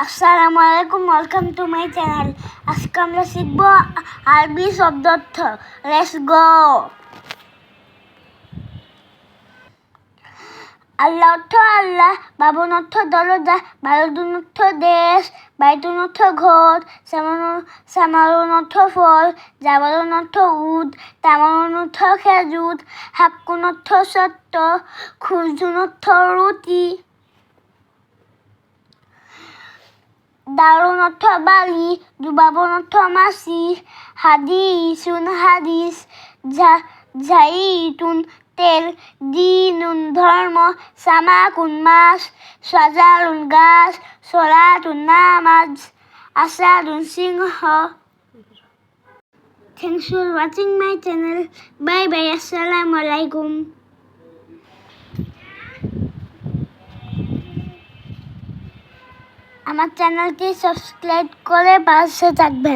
আসসালামু আলাইকুম, welcome to my channel. আজকে আমরা শিখব আরবি শব্দার্থ। Let's go. আল্লাহ অর্থ আল্লাহ, বাবুন অর্থ দরজা, বারুদুন অর্থ দেশ, বাইতুন অর্থ ঘর, সামারুন অর্থ ফল, জাবালুন অর্থ উদ, তামারুন অর্থ খেজুর, হাক্কুন অর্থ সত্য, খুরজুন অর্থ রুটি, দারুন অর্থ বালি, দুবাবন অর্থ মাসি, হাদিসুন হাদিস, জাইতুন তেল, দিনুন ধর্ম, সামাকুন মাছ, সাজারুন গাছ, সলাতুন নামাজ, আসাদুন সিংহ। Thanks for watching my channel. Bye bye. Assalamu alaikum. আমার চ্যানেলটি সাবস্ক্রাইব করে পাশে থাকবেন।